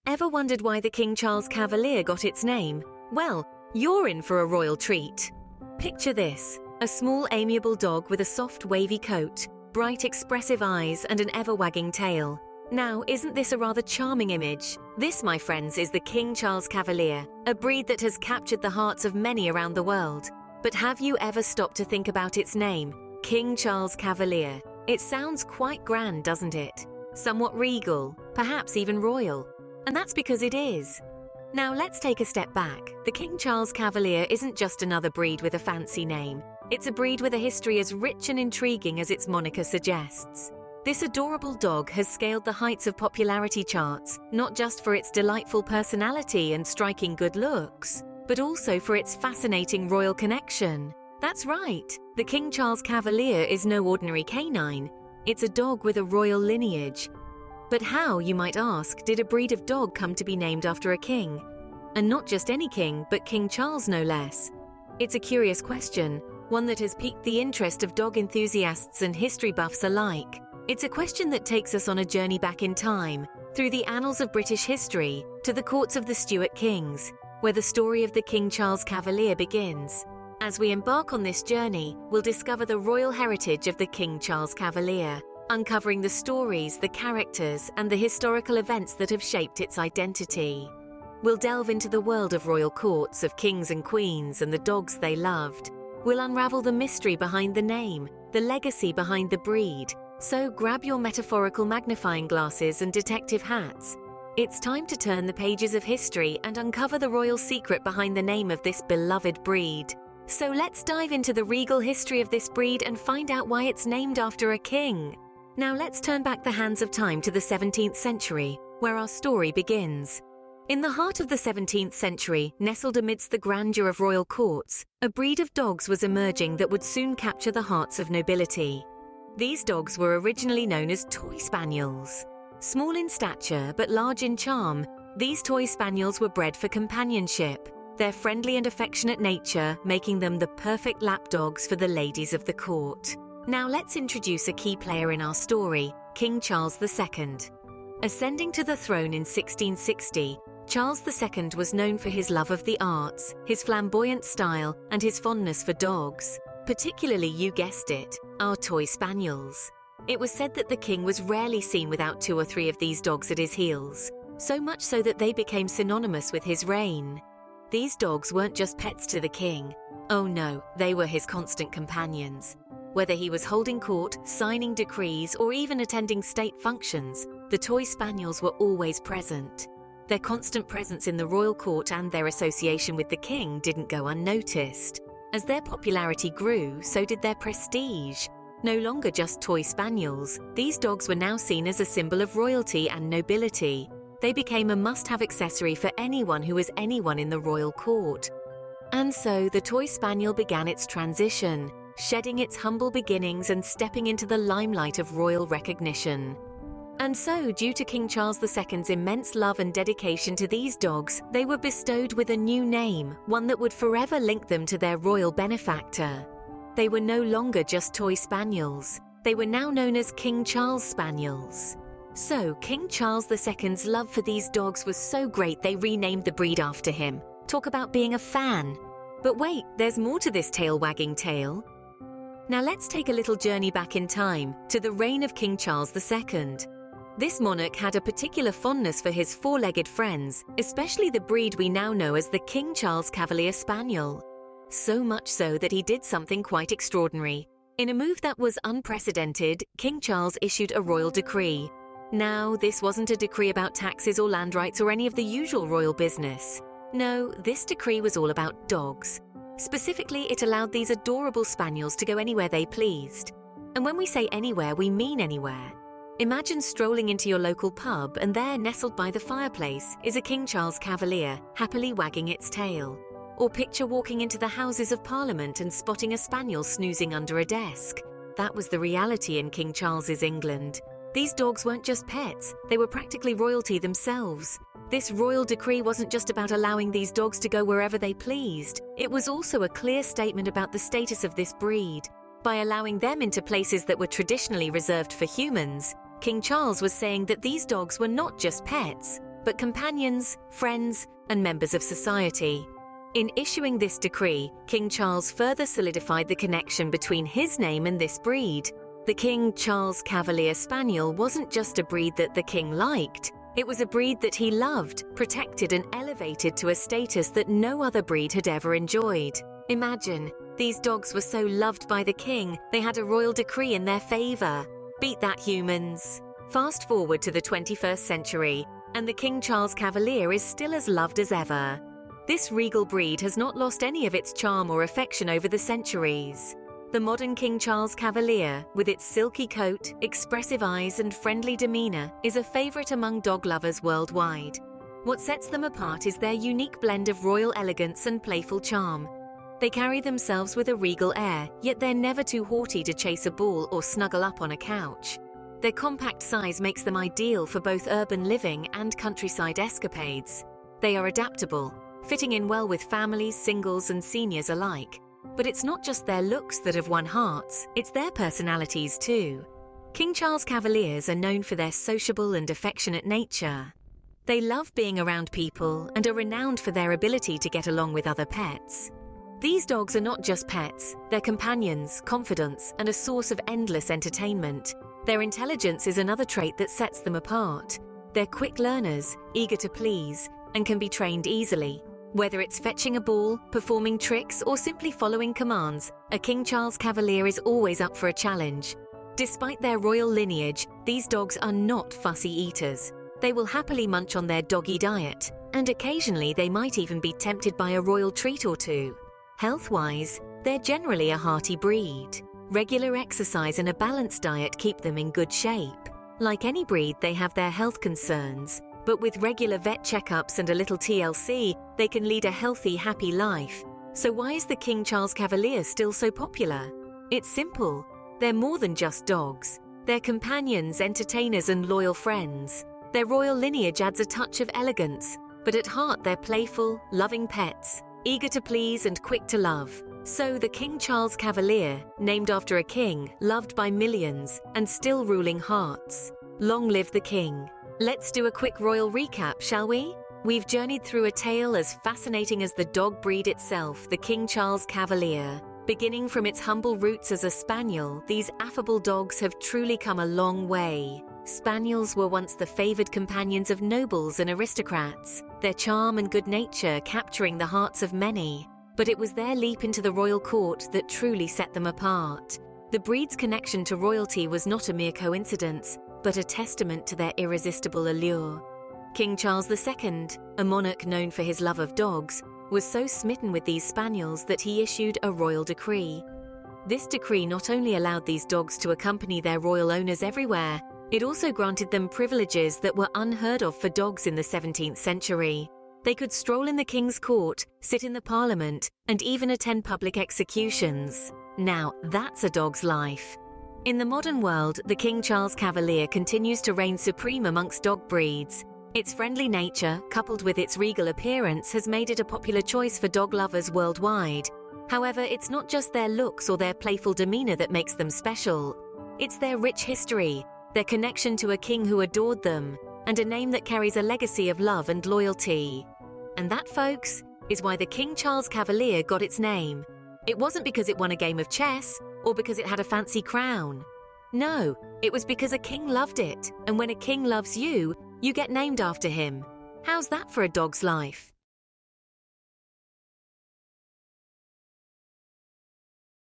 Ever wondered why the King Charles Cavalier got its name? Well, you're in for a royal treat. Picture this: a small, amiable dog with a soft, wavy coat, bright, expressive eyes, and an ever-wagging tail. Now, isn't this a rather charming image? This, my friends, is the King Charles Cavalier, a breed that has captured the hearts of many around the world. But have you ever stopped to think about its name? King Charles Cavalier. It sounds quite grand, doesn't it? Somewhat regal, perhaps even royal. And that's because it is. Now let's take a step back. The King Charles Cavalier isn't just another breed with a fancy name. It's a breed with a history as rich and intriguing as its moniker suggests. This adorable dog has scaled the heights of popularity charts, not just for its delightful personality and striking good looks, but also for its fascinating royal connection. That's right, the King Charles Cavalier is no ordinary canine. It's a dog with a royal lineage. But how, you might ask, did a breed of dog come to be named after a king? And not just any king, but King Charles no less. It's a curious question, one that has piqued the interest of dog enthusiasts and history buffs alike. It's a question that takes us on a journey back in time, through the annals of British history, to the courts of the Stuart kings, where the story of the King Charles Cavalier begins. As we embark on this journey, we'll discover the royal heritage of the King Charles Cavalier, uncovering the stories, the characters, and the historical events that have shaped its identity. We'll delve into the world of royal courts, of kings and queens, and the dogs they loved. We'll unravel the mystery behind the name, the legacy behind the breed. So grab your metaphorical magnifying glasses and detective hats. It's time to turn the pages of history and uncover the royal secret behind the name of this beloved breed. So let's dive into the regal history of this breed and find out why it's named after a king. Now let's turn back the hands of time to the 17th century, where our story begins. In the heart of the 17th century, nestled amidst the grandeur of royal courts, a breed of dogs was emerging that would soon capture the hearts of nobility. These dogs were originally known as toy spaniels. Small in stature but large in charm, these toy spaniels were bred for companionship, their friendly and affectionate nature making them the perfect lap dogs for the ladies of the court. Now let's introduce a key player in our story, King Charles II. Ascending to the throne in 1660, Charles II was known for his love of the arts, his flamboyant style, and his fondness for dogs, particularly, you guessed it, our toy spaniels. It was said that the king was rarely seen without 2 or 3 of these dogs at his heels, so much so that they became synonymous with his reign. These dogs weren't just pets to the king. Oh no, they were his constant companions. Whether he was holding court, signing decrees, or even attending state functions, the toy spaniels were always present. Their constant presence in the royal court and their association with the king didn't go unnoticed. As their popularity grew, so did their prestige. No longer just toy spaniels, these dogs were now seen as a symbol of royalty and nobility. They became a must-have accessory for anyone who was anyone in the royal court. And so the toy spaniel began its transition, shedding its humble beginnings and stepping into the limelight of royal recognition. And so, due to King Charles II's immense love and dedication to these dogs, they were bestowed with a new name, one that would forever link them to their royal benefactor. They were no longer just toy spaniels. They were now known as King Charles Spaniels. So, King Charles II's love for these dogs was so great they renamed the breed after him. Talk about being a fan. But wait, there's more to this tail-wagging tale. Now let's take a little journey back in time, to the reign of King Charles II. This monarch had a particular fondness for his 4-legged friends, especially the breed we now know as the King Charles Cavalier Spaniel. So much so that he did something quite extraordinary. In a move that was unprecedented, King Charles issued a royal decree. Now, this wasn't a decree about taxes or land rights or any of the usual royal business. No, this decree was all about dogs. Specifically, it allowed these adorable spaniels to go anywhere they pleased. And when we say anywhere, we mean anywhere. Imagine strolling into your local pub and there, nestled by the fireplace, is a King Charles Cavalier, happily wagging its tail. Or picture walking into the Houses of Parliament and spotting a spaniel snoozing under a desk. That was the reality in King Charles's England. These dogs weren't just pets, they were practically royalty themselves. This royal decree wasn't just about allowing these dogs to go wherever they pleased. It was also a clear statement about the status of this breed. By allowing them into places that were traditionally reserved for humans, King Charles was saying that these dogs were not just pets, but companions, friends, and members of society. In issuing this decree, King Charles further solidified the connection between his name and this breed. The King Charles Cavalier Spaniel wasn't just a breed that the king liked. It was a breed that he loved, protected, and elevated to a status that no other breed had ever enjoyed. Imagine, these dogs were so loved by the king, they had a royal decree in their favor. Beat that, humans! Fast forward to the 21st century, and the King Charles Cavalier is still as loved as ever. This regal breed has not lost any of its charm or affection over the centuries. The modern King Charles Cavalier, with its silky coat, expressive eyes, and friendly demeanor, is a favorite among dog lovers worldwide. What sets them apart is their unique blend of royal elegance and playful charm. They carry themselves with a regal air, yet they're never too haughty to chase a ball or snuggle up on a couch. Their compact size makes them ideal for both urban living and countryside escapades. They are adaptable, fitting in well with families, singles, and seniors alike. But it's not just their looks that have won hearts, it's their personalities too. King Charles Cavaliers are known for their sociable and affectionate nature. They love being around people and are renowned for their ability to get along with other pets. These dogs are not just pets, they're companions, confidants, and a source of endless entertainment. Their intelligence is another trait that sets them apart. They're quick learners, eager to please, and can be trained easily. Whether it's fetching a ball, performing tricks, or simply following commands, a King Charles Cavalier is always up for a challenge. Despite their royal lineage, these dogs are not fussy eaters. They will happily munch on their doggy diet, and occasionally they might even be tempted by a royal treat or two. Health-wise, they're generally a hearty breed. Regular exercise and a balanced diet keep them in good shape. Like any breed, they have their health concerns, but with regular vet checkups and a little TLC, they can lead a healthy, happy life. So why is the King Charles Cavalier still so popular? It's simple. They're more than just dogs. They're companions, entertainers, and loyal friends. Their royal lineage adds a touch of elegance, but at heart they're playful, loving pets, eager to please and quick to love. So the King Charles Cavalier, named after a king, loved by millions, and still ruling hearts. Long live the king! Let's do a quick royal recap, shall we? We've journeyed through a tale as fascinating as the dog breed itself, the King Charles Cavalier. Beginning from its humble roots as a spaniel, these affable dogs have truly come a long way. Spaniels were once the favored companions of nobles and aristocrats, their charm and good nature capturing the hearts of many. But it was their leap into the royal court that truly set them apart. The breed's connection to royalty was not a mere coincidence, but a testament to their irresistible allure. King Charles II, a monarch known for his love of dogs, was so smitten with these spaniels that he issued a royal decree. This decree not only allowed these dogs to accompany their royal owners everywhere, it also granted them privileges that were unheard of for dogs in the 17th century. They could stroll in the king's court, sit in the parliament, and even attend public executions. Now, that's a dog's life. In the modern world, the King Charles Cavalier continues to reign supreme amongst dog breeds. Its friendly nature, coupled with its regal appearance, has made it a popular choice for dog lovers worldwide. However, it's not just their looks or their playful demeanor that makes them special. It's their rich history, their connection to a king who adored them, and a name that carries a legacy of love and loyalty. And that, folks, is why the King Charles Cavalier got its name. It wasn't because it won a game of chess, or because it had a fancy crown. No, it was because a king loved it, and when a king loves you, you get named after him. How's that for a dog's life?